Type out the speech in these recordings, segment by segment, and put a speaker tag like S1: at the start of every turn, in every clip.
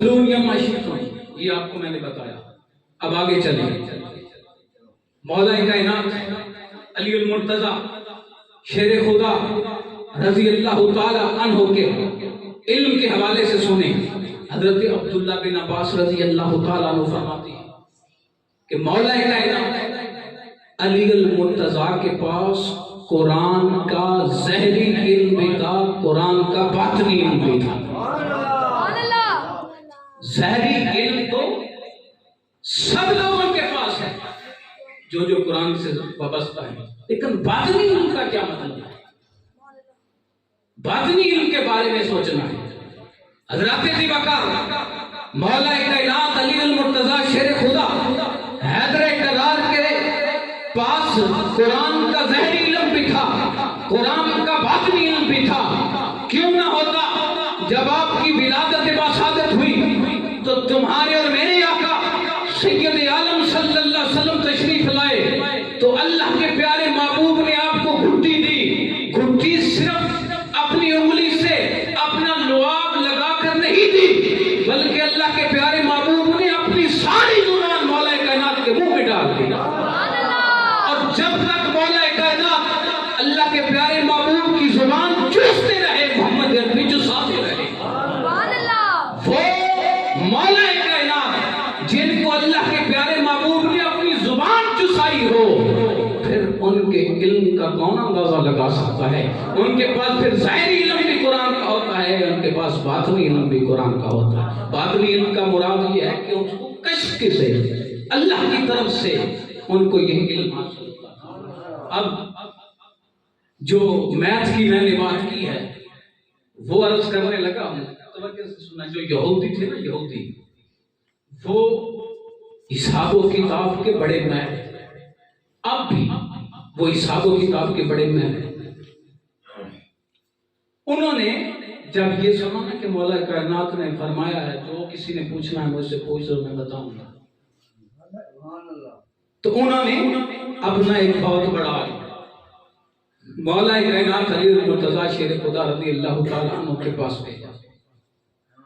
S1: یہ آپ کو میں نے بتایا. اب آگے چلیں. مولا کائنات علی المرتضی شیر خدا رضی اللہ تعالی عنہ کے علم کے حوالے سے سنیں. حضرت عبداللہ بن عباس رضی اللہ تعالی عنہ فرماتے ہیں کہ مولا کائنات علی المرتضی کے پاس قرآن کا ظاہری علم بھی تھا، قرآن کا باطنی علم بھی تھا. ظاہری علم تو سب لوگوں کے پاس ہے جو قرآن سے وابستہ ہے، لیکن باطنی علم کا کیا مطلب ہے؟ باطنی علم کے بارے میں سوچنا ہے. حضرات ذی وقار مولا کائنات علی المرتضی شیر خدا حیدر کرار کے پاس قرآن کا ظاہری علم بھی تھا، قرآن کا باطنی علم بھی تھا. کیوں نہ ہوتا؟ جب آپ کی ولادت باسعادت ہوئی تو تمہارے اور میرے آقا سید عالم صلی اللہ علیہ وسلم تشریف لائے تو اللہ کے پیارے محبوب نے آپ کو گھٹی دی. گھٹی صرف اپنی انگلی سے اپنا لعاب لگا کر نہیں دی، بلکہ اللہ کے پیارے محبوب نے اپنی ساری زبان مولا کائنات کے منہ میں ڈال دی. اور جب تک مولا کائنات اللہ کے پیارے محبوب کی زبان چوستے رہے، محمد عربی چساتے رہے. وہ مولا کائنات جن کو اللہ کے پیارے محبوب نے اپنی زبان چسائی ہو، پھر ان کے علم کا کون اندازہ لگا سکتا ہے؟ ان کے پاس پھر ظاہری علم بھی قرآن کا ہوتا ہے، ان کے پاس باطنی علم بھی قرآن کا ہوتا ہے. باطنی علم کا مراد یہ ہے کہ اس کو کشف سے اللہ کی طرف سے ان کو یہ علم حاصل ہوتا. اب جو میتھ کی میں نے بات کی ہے وہ عرض کرنے لگا ہوں، توجہ سے سننا. جو یہودی تھے نا، یہودی وہ حساب و کتاب کے بڑے ماہر، اب بھی وہ حساب و کتاب کے بڑے ماہر ہیں. انہوں نے جب یہ سنا نا کہ مولا کائنات نے فرمایا ہے جو کسی نے پوچھنا ہے مجھ سے پوچھ لو، میں بتاؤں گا، تو انہوں نے اپنا ایک بہت بڑا مولا کائنات علی المرتضی شیر خدا رضی اللہ تعالیٰ عنہ کے پاس بھیجا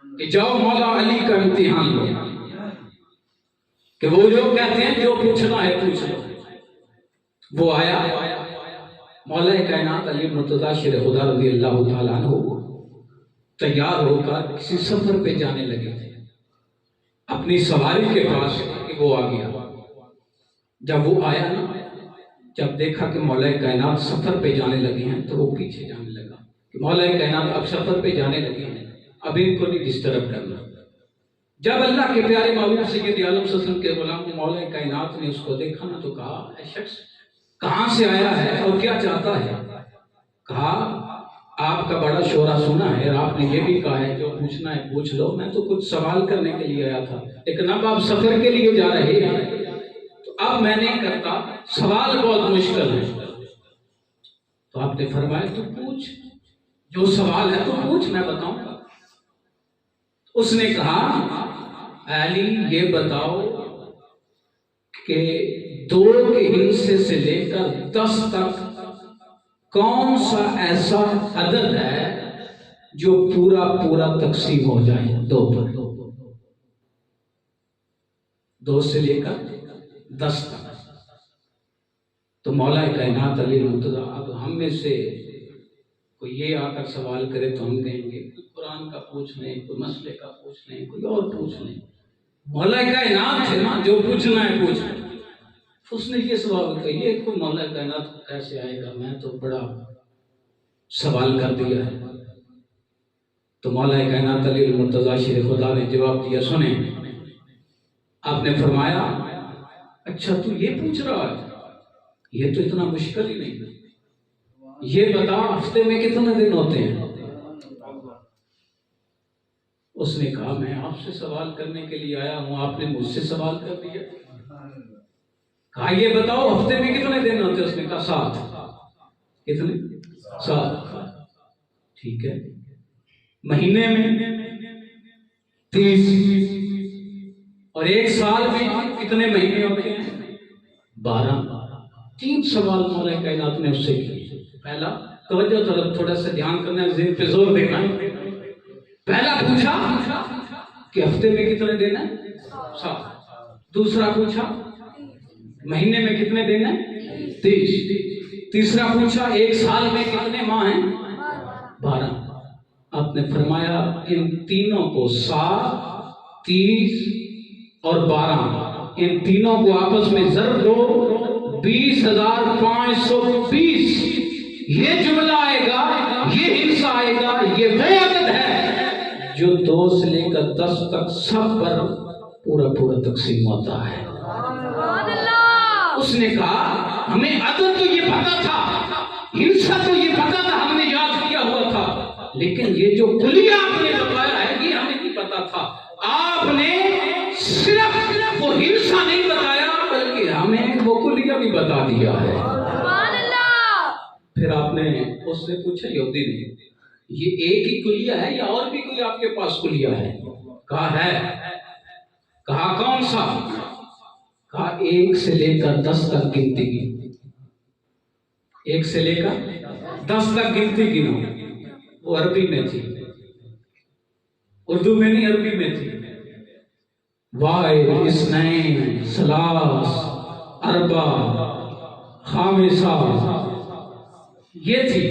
S1: کہ جاؤ مولا علی کا امتحان لو، کہ وہ جو کہتے ہیں جو پوچھنا ہے پوچھ لو. وہ آیا مولا کائنات علی المرتضی شیر خدا رضی اللہ تعالیٰ عنہ تیار ہو کر کسی سفر پہ جانے لگے تھے اپنی سواری کے پاس کہ وہ آ گیا. جب وہ آیا نا، جب دیکھا کہ مولا کائنات سفر پہ جانے لگے ہیں تو وہ پیچھے جانے لگا کہ مولا کائنات اب سفر پہ جانے لگے ہیں، اب ان کو نہیں ڈسٹرب کرنا. جب اللہ کے پیارے محبوب سید عالم صلی اللہ علیہ وسلم کے غلام مولا کائنات نے اس کو دیکھا نا تو کہا اے شخص کہاں سے آیا ہے اور کیا چاہتا ہے؟ کہا آپ کا بڑا شورا سنا ہے اور آپ نے یہ بھی کہا ہے جو پوچھنا ہے پوچھ لو. میں تو کچھ سوال کرنے کے لیے آیا تھا، لیکن اب آپ سفر کے لیے جا رہے ہیں تو اب میں نہیں کرتا، سوال بہت مشکل ہے. تو آپ نے فرمایا تو پوچھ، جو سوال ہے تو پوچھ، میں بتاؤں گا. اس نے کہا علی یہ بتاؤ کہ 2 کے ہندسے سے لے کر 10 تک کون سا ایسا عدد ہے جو پورا تقسیم ہو جائے 2 پر؟ 2 سے لے کر 10 تک. تو مولا کائنات علی المرتضی اب ہم میں سے کوئی یہ آ کر سوال کرے تو ہم کہیں گے کوئی قرآن کا پوچھ لیں، کوئی مسئلے کا پوچھ لیں، کوئی اور پوچھ لیں. مولا کائنات ہے نا، جو پوچھنا ہے پوچھ لیں. اس نے یہ سوال کہا یہ کوئی مولا کائنات کیسے آئے گا، میں تو بڑا سوال کر دیا ہے. تو مولا کائنات علی المرتضی شیر خدا نے جواب دیا سنیں. آپ نے فرمایا اچھا تو یہ پوچھ رہا ہے، یہ تو اتنا مشکل ہی نہیں. یہ بتا ہفتے میں کتنے دن ہوتے ہیں؟ اس نے کہا میں آپ سے سوال کرنے کے لیے آیا ہوں، آپ نے مجھ سے سوال کر دیا. کہا یہ بتاؤ ہفتے میں کتنے دن ہوتے ہیں؟ اس نے کہا 7. کتنے؟ 7. ٹھیک ہے. مہینے میں 30 اور ایک سال میں کتنے مہینے ہوتے ہیں؟ 12. 3 سوال مولا کائنات نے اس سے کیے. پہلا توجہ طرف تھوڑا سا دھیان کرنا ہے، ذہن پہ زور دینا ہے. پہلا پوچھا کہ ہفتے میں کتنے دن ہیں؟ 7۔ دوسرا پوچھا مہینے میں کتنے دن ہیں؟ 30۔ تیسرا پوچھا ایک سال میں کتنے ماہ ہیں؟ 12۔ آپ نے فرمایا ان تینوں کو 7، 30 اور 12 ان تینوں کو آپس میں ضرب دو 20,520۔ یہ جملہ آئے گا، یہ حصہ آئے گا، یہ وہ عدد ہے جو 2 سے لے کر 10 تک سب پر پورا تقسیم ہوتا ہے۔ اس نے کہا ہمیں عدد تو یہ پتا تھا، حصہ تو یہ پتا تھا، ہم نے یاد کیا ہوا تھا، لیکن یہ جو کلیہ آپ نے بتایا ہے یہ ہمیں نہیں پتا تھا۔ آپ نے صرف وہ حصہ نہیں بتایا بلکہ ہمیں وہ کلیہ بھی بتا دیا ہے۔ پھر آپ نے اس سے پوچھا یہودی نے یہ ایک ہی کلیہ ہے یا اور بھی کوئی آپ کے پاس کلیہ ہے؟ کہا ہے۔ کہا کون سا؟ کہا 1 سے لے کر 10 تک گنتی گنو، 1 سے لے کر 10 تک گنتی گنو۔ وہ عربی میں تھی، اردو میں نہیں، عربی میں تھی۔ واحد، اثنین، ثلاث، اربع، خامسہ، یہ تھی۔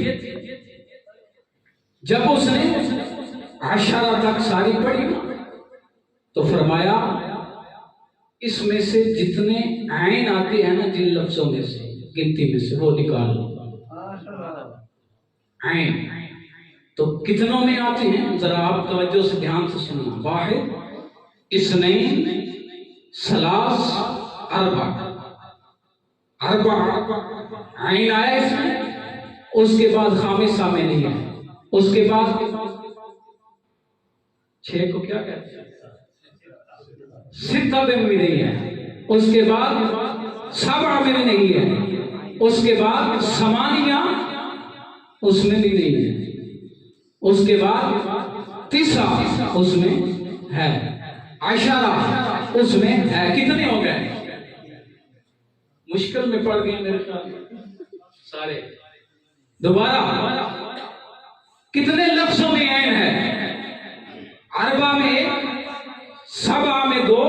S1: جب اس نے 10 تک ساری پڑھی تو فرمایا اس میں سے جتنے عین آتے ہیں نا جن لفظوں میں سے گنتی میں سے وہ نکال لو۔ عین تو کتنوں میں آتے ہیں؟ ذرا آپ توجہ سے دھیان سے سننا۔ واحد، اثنین، ثلاث، اربع۔ اربع عین آیا اس میں، اس کے بعد خامسہ میں نہیں ہے، اس کے بعد 6 کو کیا کہتے ہیں؟ 6 میں بھی نہیں ہے، اس کے بعد 7 میں بھی نہیں ہے، اس کے بعد 8 اس میں بھی نہیں ہے، اس کے بعد 9 اس میں ہے، 10 اس میں ہے۔ کتنے ہو گئے؟ مشکل میں پڑ گئے میرے خیال سارے۔ دوبارہ کتنے لفظوں میں عین ہے؟ اربع میں 1، 7 میں 2،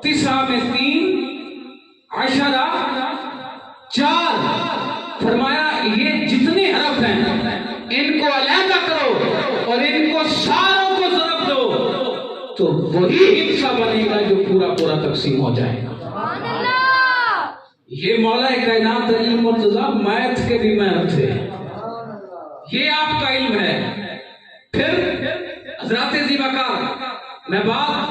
S1: 9 میں 3، 10 4۔ فرمایا یہ جتنے حرف ہیں ان کو علیحدہ کرو اور ان کو ساروں کو ضرب دو تو وہی حصہ بنے گا جو پورا تقسیم ہو جائے گا۔ یہ مولا کائنات علی مرتضیٰ میتھ کے بھی ماہر تھے، یہ آپ کا علم ہے۔ پھر حضرات ذیبکار میں بات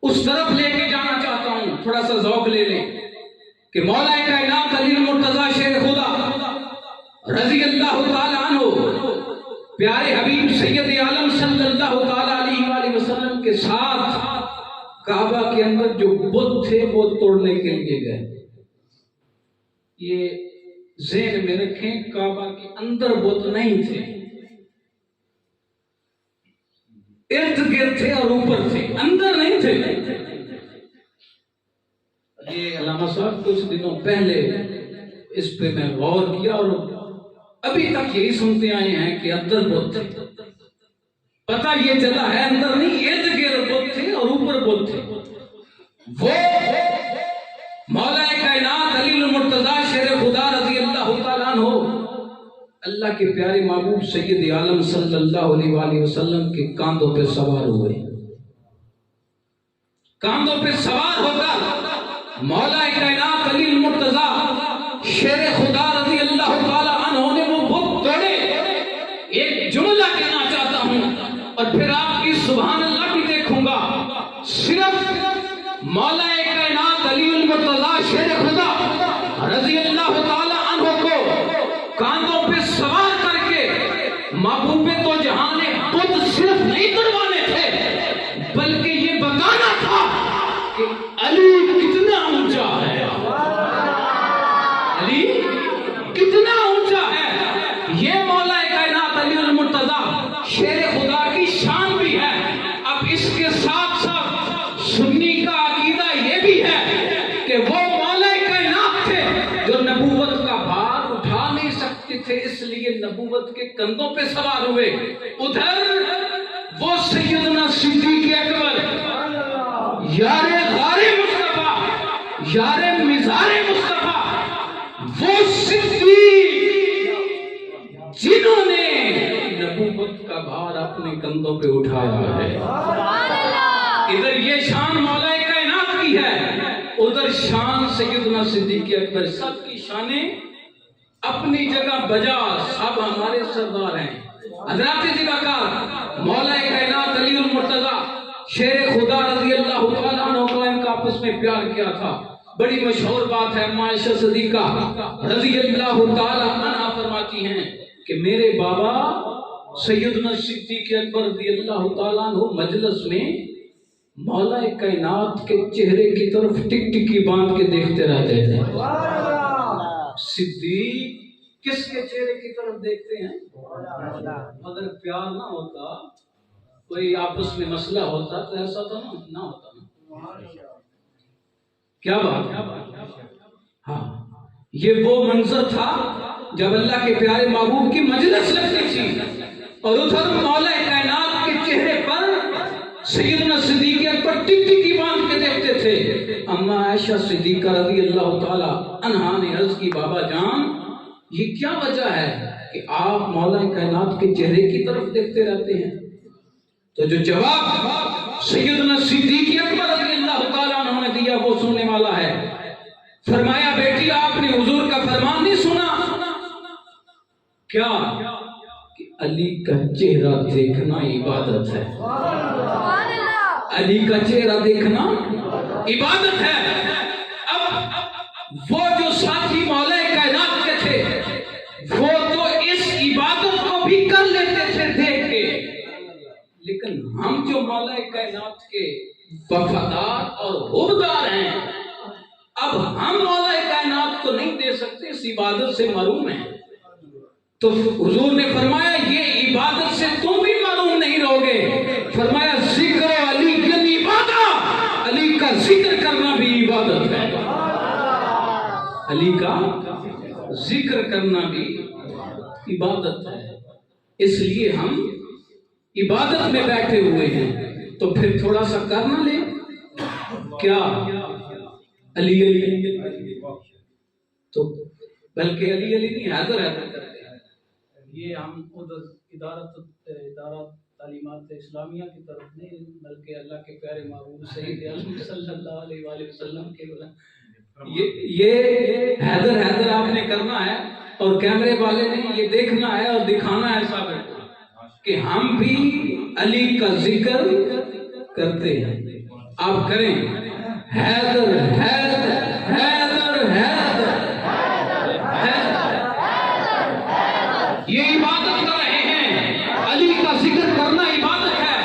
S1: اس طرف لے کے جانا چاہتا ہوں، تھوڑا سا ذوق لے لیں کہ مولا کائنات علی مرتضیٰ شیر خدا رضی اللہ تعالی عنہ پیارے حبیب سید عالم صلی اللہ تعالی علیہ وآلہ وسلم کے ساتھ کعبہ کے اندر جو بت تھے وہ توڑنے کے لیے گئے۔ یہ ذہن میں رکھیں، کعبہ کے اندر بت نہیں تھے، ارد گرد تھے اور اوپر تھے، اندر نہیں تھے۔ یہ علامہ صاحب کچھ دنوں پہلے اس پہ میں غور کیا اور ابھی تک یہی سنتے آئے ہیں کہ اندر بت تھے۔ پتہ یہ چلا ہے اندر نہیں، ارد گرد بت تھے اور اوپر بت تھے۔ وہ مولا کائنات علی المرتضیٰ شیر خدا رضی اللہ تعالیٰ عنہ اللہ کے پیارے محبوب سید عالم صلی اللہ علیہ وآلہ وسلم کے کاندھوں پہ سوار ہوئے۔ کاندھوں پہ سوار ہوگا مولا کائنات علی المرتضیٰ شیر خدا رضی اللہ تعالیٰ عنہ نے وہ بت توڑے۔ ایک جملہ کہنا چاہتا ہوں اور پھر آپ کی سبحان اللہ بھی دیکھوں گا۔ صرف مولا کائنات علی المرتضیٰ شیر خدا رضی اللہ تعالیٰ عنہ کو کاندھوں پہ سوار کر کے محبوب تو جہاں نے بت صرف نہیں توڑوانے تھے بلکہ یہ بتانا تھا کہ علی کتنا اونچا ہے، علی کتنا اونچا ہے۔ یہ مولا کائنات علی المرتضیٰ شیر خدا کی شان بھی ہے۔ اب اس کے ساتھ ساتھ سنی کا عقیدہ یہ بھی ہے کہ وہ مولا کائنات تھے جو نبوت کا بھار اٹھا نہیں سکتے تھے، اس لیے نبوت کے کندھوں پہ سوار ہوئے۔ ادھر وہ سیدنا یار مزار مصطفیٰ وہ صدیق جنہوں نے نبوت کا بھار اپنے کندھوں پہ اٹھایا ہے. ادھر یہ شان مولا کائنات کی ہے، ادھر شان سیدنا صدیق اکبر. سب کی شانیں اپنی جگہ بجا، سب ہمارے سردار ہیں. حضرات ذوالفقار مولا کائنات علی المرتضیٰ شیر خدا رضی اللہ تعالیٰ عنہ کو ان کا آپس میں پیار کیا تھا. بڑی مشہور بات ہے، عائشہ صدیقہ رضی اللہ تعالیٰ عنہ فرماتی ہیں کہ میرے بابا سیدنا صدیق اکبر رضی اللہ تعالیٰ عنہ مجلس میں مولا کائنات کے چہرے کی طرف ٹک ٹکی باندھ کے دیکھتے رہتے تھے. صدیق کس کے چہرے کی طرف دیکھتے ہیں؟ اگر پیار نہ ہوتا، کوئی آپس میں مسئلہ ہوتا تو ایسا تو نہ ہوتا. کیا بات؟ ہاں، یہ وہ منظر تھا جب اللہ کے پیارے محبوب کی مجلس لگتی تھی اور ادھر مولا کائنات کے چہرے پر سیدنا صدیق اکبر ٹک ٹکی باندھ کے دیکھتے تھے. اما عائشہ صدیقہ رضی اللہ تعالی عنہا نے عرض کی بابا جان یہ کیا وجہ ہے کہ آپ مولا کائنات کے چہرے کی طرف دیکھتے رہتے ہیں؟ تو جو جواب سیدنا صدیق اکبر رضی اللہ تعالیٰ عنہ نے دیا وہ سننے والا ہے. فرمایا بیٹی آپ نے حضور کا فرمان نہیں سنا کیا کہ علی کا چہرہ دیکھنا عبادت ہے. علی کا چہرہ دیکھنا عبادت ہے. اب وہ جو ساتھی مولا کائنات کے تھے وہ تو اس عبادت کو بھی کر لیتے تھے دیکھ کے، لیکن ہم جو مولا کائنات کے وفادار اور حبدار ہیں اب ہم مولا کائنات کو نہیں دے سکتے، اس عبادت سے محروم ہیں. تو حضور نے فرمایا یہ عبادت سے تم بھی محروم نہیں رہو گے. فرمایا ذکر علی کی عبادت، علی کا ذکر کرنا بھی عبادت ہے. علی کا ذکر کرنا بھی عبادت ہے. اس لیے ہم عبادت میں بیٹھے ہوئے ہیں تو پھر تھوڑا سا کرنا لیں. کیا علی علی تو بلکہ علی علی نہیں حیدر حیدر کرتے ہیں. یہ ہم ادھر ادارہ تعلیمات اسلامیہ کی طرف نہیں بلکہ اللہ کے پیارے محبوب سید عالم صلی اللہ علیہ وآلہ وسلم کے یہ حیدر حیدر آپ نے کرنا ہے اور کیمرے والے نے یہ دیکھنا ہے اور دکھانا ہے سب کہ ہم بھی علی کا ذکر کرتے ہیں. آپ کریں حیدر حیدر حیدر حیدر یہ عبادت کر رہے ہیں. علی کا ذکر کرنا عبادت ہے.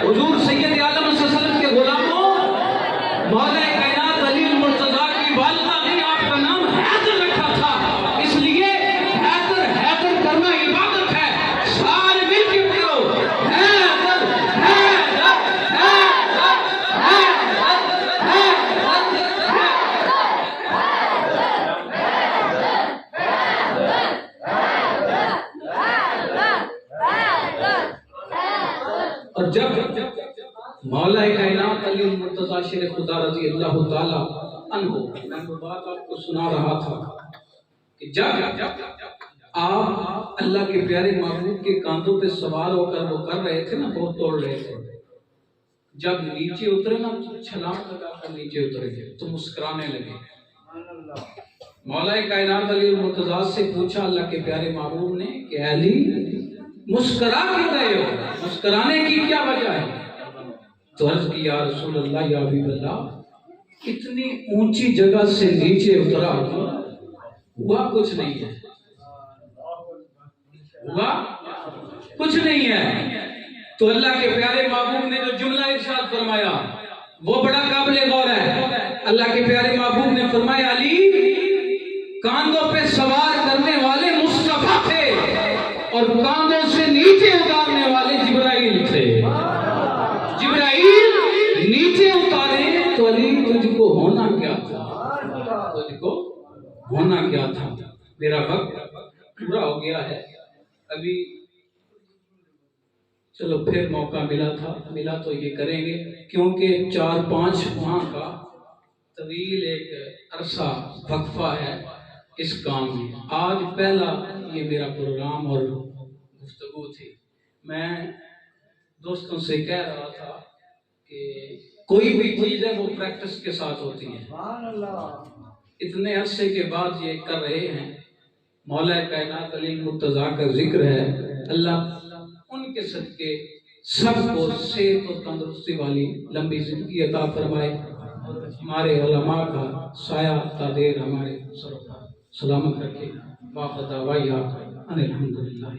S1: حضور سید عالم صلی اللہ علیہ وسلم کے غلاموں مولا کائنات علی المرتضیٰ کی والدہ نے آپ کا نام حیدر رکھا تھا، اس لیے حیدر حیدر کرنا عبادت ہے. سارے مل کے کرو حیدر حیدر اور جب مولا کائنات علی المرتضیٰ شیر خدا رضی اللہ تعالی عنہ، میں وہ بات آپ کو سنا رہا تھا کہ جب آپ اللہ کے پیارے محبوب کے کاندھوں پہ سوار ہو کر وہ کر رہے تھے نا، بہت توڑ رہے تھے، جب نیچے اترے نا چھلانگ لگا کر نیچے اترے تو مسکرانے لگے. مولا کائنات علی المرتضیٰ سے پوچھا اللہ کے پیارے محبوب نے کہ علی مسکرا کیوں رہے ہو، مسکرانے کی کیا وجہ ہے؟ تو عرض کی یا رسول اللہ یا حبیب اللہ اتنی اونچی جگہ سے نیچے اترا ہوا کچھ نہیں ہے، ہوا کچھ نہیں ہے. تو اللہ کے پیارے محبوب نے جو جملہ ارشاد فرمایا وہ بڑا قابل غور ہے. اللہ کے پیارے محبوب نے فرمایا علی کاندھوں پہ سوار کرنے والے مصطفیٰ تھے اور کاندھوں سے نیچے اتارنے والے جبرائیل تھے. جبرائیل نیچے اتارے تو علی تجھ کو ہونا کیا تھا، تجھ کو ہونا کیا تھا. میرا وقت پورا ہو گیا ہے، ابھی چلو پھر موقع ملا تو یہ کریں گے کیونکہ 4-5 ماہ کا طویل ایک عرصہ وقفہ ہے اس کام میں. آج پہلا یہ میرا پروگرام اور گفتگو تھی. میں دوستوں سے کہہ رہا تھا کہ کوئی بھی چیز ہے وہ پریکٹس کے ساتھ ہوتی ہے. اتنے عرصے کے بعد یہ کر رہے ہیں. مولا کائنات علی المرتضیٰ کا ذکر ہے. اللہ ان کے صدقے سب کو صحت و تندرستی والی لمبی زندگی عطا فرمائے اور ہمارے علماء کا سایہ تادیر ہمارے سر پر سلامت رکھے. واخر دعوانا ان الحمدللہ.